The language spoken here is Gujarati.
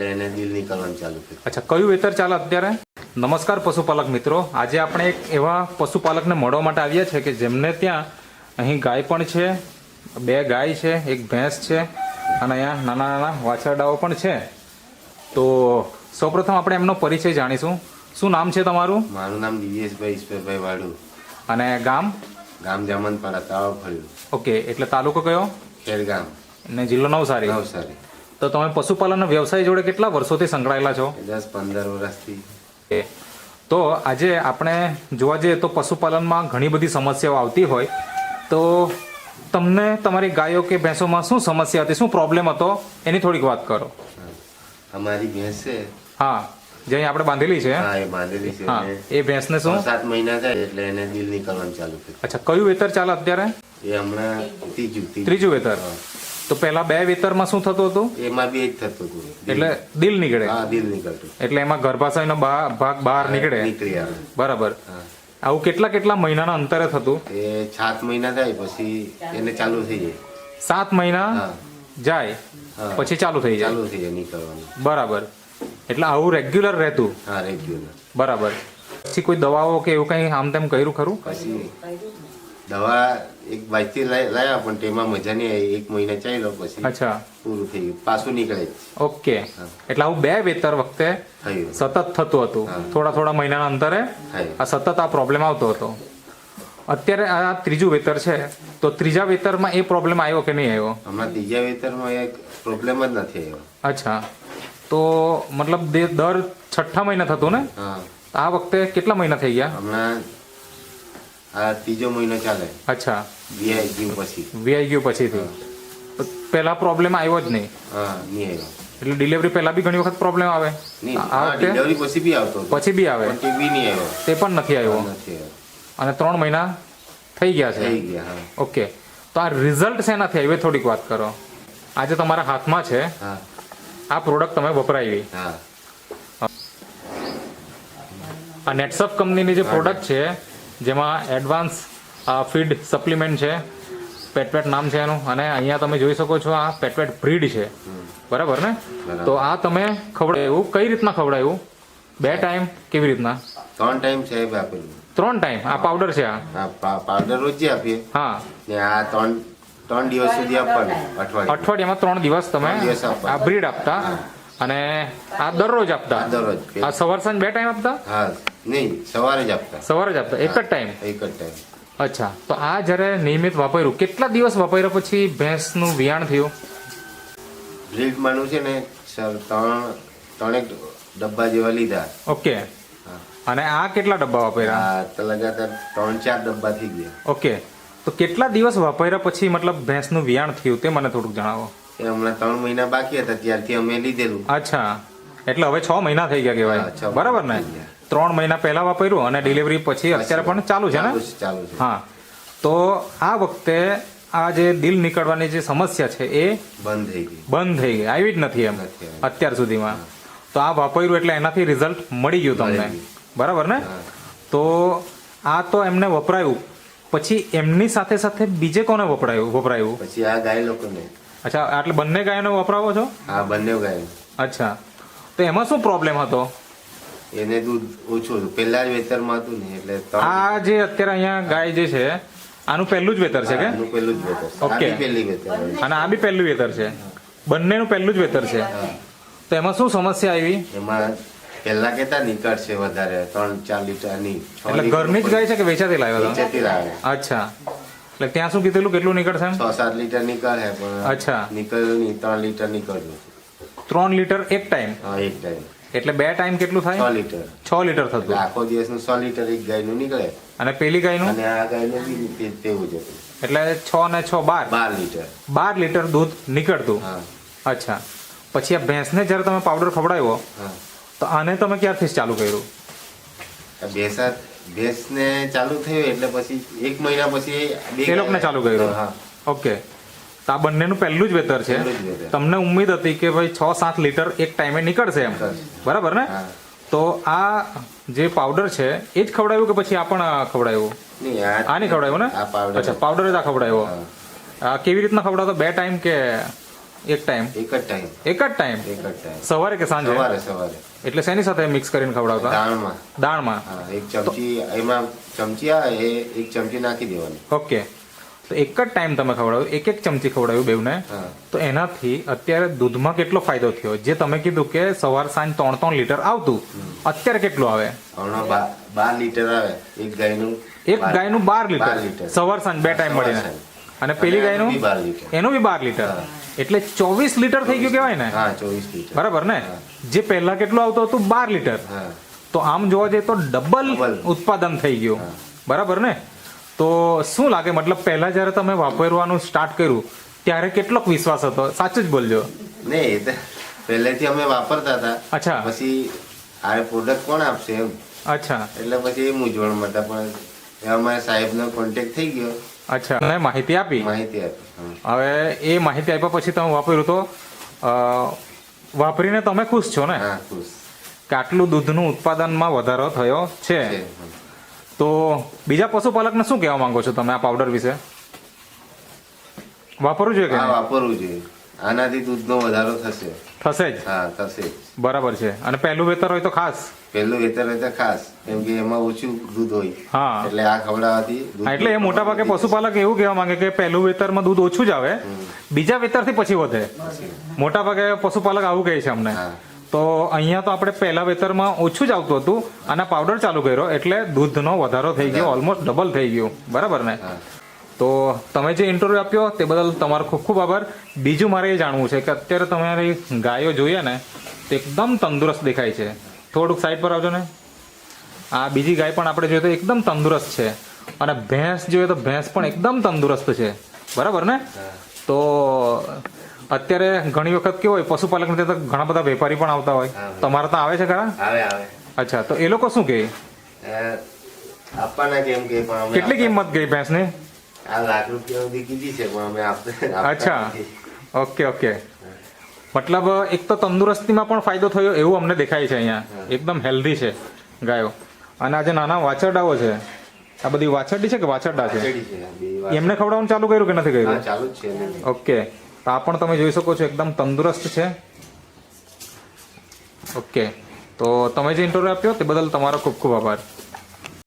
એટલે એને દિલ નીકળવાનું ચાલુ કર્યું. અચ્છા, કયું વેતર ચાલે અત્યારે? નમસ્કાર પશુપાલક મિત્રો, આજે આપણે એક એવા પશુપાલકને મળવા માટે આવ્યા છે કે જેમને ત્યાં અહીં ગાય પણ છે, 2 ગાય છે, 1 ભેંસ છે અને અહીંયા નાના નાના વાછરડાઓ પણ છે. તો સૌપ્રથમ આપણે એમનો પરિચય જાણીશું. શું નામ છે તમારું? મારું નામ દિવ્યેશભાઈ ઈશ્વરભાઈ વાડુ, અને ગામ? ગામ જામનપાડા, તાળાવ ફળ્યું, ઓકે, એટલે તાલુકો કયો? ખેરગામ, અને જિલ્લો નવસારી. નવસારી. તો તમે પશુપાલનના વ્યવસાય જોડે કેટલા વર્ષોથી સંકળાયેલા છો? 10-15 વર્ષથી. તો આજે આપણે જોવા જઈએ તો પશુપાલનમાં ઘણી બધી સમસ્યાઓ આવતી હોય, તો તમને તમારી ગાયો કે ભેંસોમાં શું સમસ્યા હતી, શું પ્રોબ્લેમ હતો એની થોડીક વાત કરો. અમારી ભેંસ છે, હા, જે અહીં આપણે બાંધેલી છે. હા, એ બાંધેલી છે. હા, એ ભેંસને શું 7 મહિના થાય એટલે એને દિલ નીકળવાનું ચાલુ કર્યું. અચ્છા, કયું વેતર ચાલે અત્યારે? એ હમણાં ત્રીજું વેતર. તો પહેલા 2 વેતરમાં શું થતું હતું? એમાં બી જ થતું હતું, એટલે દિલ નીકળે. હા, દિલ નીકળતું, એટલે એમાં ગર્ભાશયનો ભાગ બહાર નીકળે. નીકળી આવે. બરાબર. આવું કેટલા મહિનાના અંતરે થતું? એ 7 મહિના થાય પછી એને ચાલુ થઈ જાય. 7 મહિના હા, જાય હા. પછી ચાલુ થઈ જાય. ચાલુ થઈ જાય નીકળવાનું. બરાબર. એટલે આવું રેગ્યુલર રહેતું? હા, રેગ્યુલર. બરાબર. પછી કોઈ દવાઓ કે એવું કંઈ આમ તેમ કર્યું ખરું? પછી દવા એક બાજથી લાયા પણ તેમાં મજા નહીં આવી. 1 મહિના ચાલ્યો પછી અચ્છા, પૂરું થઈ ગયું, પાછું નીકળે જ. ઓકે. એટલે આવું 2 વેતર વખતે થયું. સતત થતું હતું. હા. થોડા મહિનાના અંતરે થયું. આ સતત આ પ્રોબ્લેમ આવતો હતો. અત્યારે આ ત્રીજું વેતર છે, તો ત્રીજા વેતરમાં એ પ્રોબ્લેમ આવ્યો કે નહીં આવ્યો? હમણાં ત્રીજા વેતરમાં એક પ્રોબ્લેમ જ નથી આવ્યો. અચ્છા, તો મતલબ દર 6 મહિના થતું ને? હા, આ વખતે કેટલા મહિના થઈ ગયા? હમણાં આ 3જો મહિનો ચાલે. અચ્છા, વીઆઈ ગયું પછી. વીઆઈ ગયું પછીથી. પહેલા પ્રોબ્લેમ આવ્યો જ નહીં? હા, નહીં આવ્યો. એટલે ડિલિવરી પહેલા બી ઘણી વખત પ્રોબ્લેમ આવે? નહીં, આ હા, વખતે ડિલિવરી પછી બી આવતો હતો. પછી બી આવે? પણ તે બી નહીં આવ્યો. તે પણ નથી આવ્યો. નથી આવ્યો. અને 3 મહિના થઈ ગયા છે. થઈ ગયા. હા, ઓકે. તો આ રિઝલ્ટ શેનાથી આવ્યું એ થોડીક વાત કરો. આજે તમારા હાથમાં છે હા, આ પ્રોડક્ટ, તમે વપરાવી. હા. આ નેટસફ કંપનીની જે પ્રોડક્ટ છે, જેમાં એડવાન્સ ફીડ સપ્લિમેન્ટ છે, પેટવેટ નામ છે એનું, અને અહીંયા તમે જોઈ શકો છો આ પેટવેટ બ્રીડ છે. બરાબર ને? બરાબર. તો આ તમે ખવડાવ્યું કઈ રીતના ખવડાવ્યું? 2 ટાઈમ કેવી રીતના? 3 ટાઈમ સાહેબ આપેલું. 3 ટાઈમ? આ પાવડર છે આ? હા, પાવડર રોજ આપીએ. હા, ને આ 3 દિવસ સુધી આપવાનું. અઠવાડિયામાં 3 દિવસ તમે 3 દિવસ આપવાના. આ બ્રીડ આપતા, અને આ દરરોજ આપતા? આ દરરોજ. આ સવાર સાંજ 2 ટાઈમ આપતા? હા, નહીં, સવારે જ આપતા. સવારે જ આપતા, એક જ ટાઈમ? એક જ ટાઈમ. અચ્છા, તો આ જ્યારે નિયમિત વાપર્યું, કેટલા દિવસ વાપર્યા પછી ભેંસનું વિયાણ થયું? બ્રીડ માનું છે ને સર, 3 ડબ્બા જેવા લીધા. ઓકે. હા. અને આ કેટલા ડબ્બા વાપર્યા? આ તો લગાતાર 3-4 ડબ્બા થઈ ગયા. ઓકે. તો કેટલા દિવસ વાપર્યા પછી મતલબ ભેંસનું વિયાણ થયું તે મને થોડુંક જણાવો. એ હમણાં 3 મહિના બાકી હતા ત્યારથી અમે લીધેલું. અચ્છા, એટલે હવે 6 મહિના થઈ ગયા કહેવાય. હા, 6 મહિના બરાબર ને? થઈ ગયા. 3 મહિના પહેલા વાપર્યું અને ડિલિવરી પછી અત્યારે પણ ચાલુ છે ને? ચાલુ છે. હા. તો આ વખતે આ જે દિલ નીકળવાની જે સમસ્યા છે એ બંધ થઈ ગઈ. બંધ થઈ ગઈ, આવી જ નથી એમ નથી આવી. અત્યાર સુધીમાં. તો આ વાપર્યું એટલે એનાથી રિઝલ્ટ મળી ગયું તમને. મળી ગયું. બરાબર ને? હા. તો આ તો એમને વપરાયું, પછી એમની સાથે સાથે બીજે કોને વપરાયું? પછી આ ગાય લોકોને. અચ્છા, એટલે બંને ગાયોને વપરાવો છો? હા, બંને ગાય. અચ્છા, તો એમાં શું પ્રોબ્લેમ હતો? એને દૂધ ઓછું હતું, પહેલા જ વેતરમાં હતું ને એટલે આ જે અત્યારે અહીંયા ગાય જે છે, આનું પહેલું જ વેતર છે કે? આનું પહેલું જ વેતર. ઓકે. આ બી પહેલી વેતર. અને આ બી પહેલું વેતર છે? બંનેનું પહેલું જ વેતર છે. તો એમાં શું સમસ્યા આવી? એમાં પહેલા કેતા નીકળશે વધારે, 3-4 લીટરની. એટલે ઘરની જ ગાય છે કે વેચાતી લાવ્યો હતો? વેચાતી લાવે. અચ્છા, એટલે ત્યાં શું કીધેલું, કેટલું નીકળશે એમ? 6-7 લીટર નીકળે પણ અચ્છા. નીકળ્યું નહીં, 3 લીટર નીકળ્યું. 3 લીટર એક ટાઈમ? હા, એક ટાઈમ. એટલે 2 ટાઈમ કેટલું થાય? 6 લીટર. 6 લીટર એટલે થતું. આખો દિવસનું 6 લીટર એક ગાયનું નીકળે. અને પેલી ગાયનું? અને આ ગાયનું બી તેવું જ હતું. એટલે 6 ને 6 12. 12 લીટર. 12 લીટર દૂધ નીકળતું. હા, અચ્છા, પછી આ ભેંસને જ્યારે તમે પાવડર ખવડાવ્યો, હા. તો આને તમે ક્યારથી ચાલુ કર્યું? આ ભેંસને ચાલુ થયું એટલે પછી 1 મહિના પછી એ લોકોને ચાલુ કર્યું? હા. ઓકે. તો આ બંનેનું પહેલું જ વેતર છે. પહેલું જ વેતર. તમને ઉમ્મીદ હતી કે ભાઈ 6-7 લીટર એક ટાઈમે નીકળશે એમ? નીકળશે. બરાબર ને? હા. તો આ જે પાવડર છે એ જ ખવડાવ્યું કે પછી આ પણ ખવડાવ્યું? નહીં, આ નહીં ખવડાવ્યું ને? આ પાવડર. અચ્છા, પાવડર જ આ ખવડાવ્યો. હા. કેવી રીતના ખવડાવતો? 2 ટાઈમ કે એક ટાઈમ એક જ ટાઈમ એક જ ટાઈમ એક જ ટાઈમ સવારે કે સાંજે સવારે એટલે શેની સાથે મિક્સ કરીને ખવડાવતા દાળમાં. દાળમાં હા, એક ચમચી એમાં ચમચી આવે એ એક ચમચી નાખી દેવાની. ઓકે તો એક જ ટાઈમ તમે ખવડાવ્યું એક એક ચમચી ખવડાવ્યું બેવને હા. તો એનાથી અત્યારે દૂધમાં કેટલો ફાયદો થયો જે તમે કીધું કે સવાર સાંજ 3 લીટર આવતું અત્યારે કેટલું આવે હમણાં 12 લીટર આવે એક ગાયનું. એક ગાયનું 12 12 લીટર લીટર. સવાર સાંજ બે ટાઈમ સવાર મળીને સાંજ. અને પેલી અને ગાયનું એનું બી 12 લીટર. એનું બી 12 લીટર હા. એટલે 24 લીટર થઈ ગયું કહેવાય ને હા, 24 લીટર. બરાબર ને હા. જે પહેલા કેટલું આવતું હતું 12 લીટર હા. તો આમ જોવા જઈએ તો ડબલ Double. ઉત્પાદન થઈ ગયું હા. બરાબર ને તો શું લાગે મતલબ પહેલા જ્યારે તમે વાપરવાનું સ્ટાર્ટ કર્યું ત્યારે કેટલોક વિશ્વાસ હતો સાચું જ બોલજો નહીં, એ તો પહેલેથી અમે વાપરતા હતા. અચ્છા. પછી આ પ્રોડક્ટ કોણ આપશે એમ, અચ્છા એટલે પછી એ મૂંઝવણમાં હતા. પણ એમાં સાહેબનો કોન્ટેક્ટ થઈ ગયો, અચ્છા અને માહિતી આપી માહિતી આપી. હા. હવે એ માહિતી આપ્યા પછી તમે વાપર્યું તો વાપરીને તમે ખુશ છો ને હા, ખુશ કે આટલું દૂધનું ઉત્પાદનમાં વધારો થયો છે છે. તો બીજા પશુપાલકને શું કહેવા માંગો છો તમે આ પાવડર વિશે વાપરવું જોઈએ કે હા, નહીં? વાપરવું જોઈએ. આનાથી દૂધનો વધારો થશે. થશે જ હા, થશે જ. બરાબર છે અને પહેલું વેતર હોય તો ખાસ પહેલું વેતર હોય તો ખાસ, કેમ કે એમાં ઓછું દૂધ હોય. હા એટલે આ ખવડાવવાથી દૂધ હા, એટલે એ મોટા ભાગે પશુપાલક એવું કહેવા માંગે કે પહેલું વેતરમાં દૂધ ઓછું જ આવે બીજા વેતરથી પછી વધે મોટા ભાગે પશુપાલક આવું કહે છે અમને હા. તો અહીંયા તો આપણે પહેલા વેતરમાં ઓછું જ આવતું હતું અને પાવડર ચાલુ કર્યો એટલે દૂધનો વધારો થઈ ગયો ઓલમોસ્ટ ડબલ થઈ ગયું બરાબર ને હા. તો તમે જે ઇન્ટરવ્યુ આપ્યો તે બદલ તમારો ખૂબ ખૂબ આભાર બીજું મારે એ જાણવું છે કે અત્યારે તમારી ગાયો જોઈએ ને તો એકદમ તંદુરસ્ત દેખાય છે થોડુંક સાઈડ પર આવજો ને આ બીજી ગાય પણ આપણે જોઈએ તો એકદમ તંદુરસ્ત છે અને ભેંસ જોઈએ તો ભેંસ પણ એકદમ તંદુરસ્ત છે બરાબર ને તો અત્યારે ઘણી વખત કેવું હોય પશુપાલકને ત્યાં તો ઘણા બધા વેપારી પણ આવતા હોય હા. તમારે ત્યાં આવે છે ખરા આવે આવે. અચ્છા તો એ લોકો શું કહે આપવાના કેમ કે પણ અમે કેટલી કિંમત ગઈ ભેંસની આ લાખ રૂપિયા સુધી કીધી છે પણ અમે આપતા અચ્છા નથી. ઓકે ઓકે મતલબ એક તો તંદુરસ્તીમાં પણ ફાયદો થયો એવું અમને દેખાય છે અહીંયા એકદમ હેલ્ધી છે ગાયો અને આ જે નાના વાછરડાઓ છે આ બધી વાછરડી છે કે વાછરડા છે વાછરડી છે આ બે વાર. એમને ખવડાવવાનું ચાલુ કર્યું કે નથી હા, કર્યું ચાલુ જ છે ને. ઓકે તો આ પણ તમે જોઈ શકો છો એકદમ તંદુરસ્ત છે ઓકે તો તમે જે ઇન્ટરવ્યુ આપ્યો તે બદલ તમારો ખૂબ ખૂબ આભાર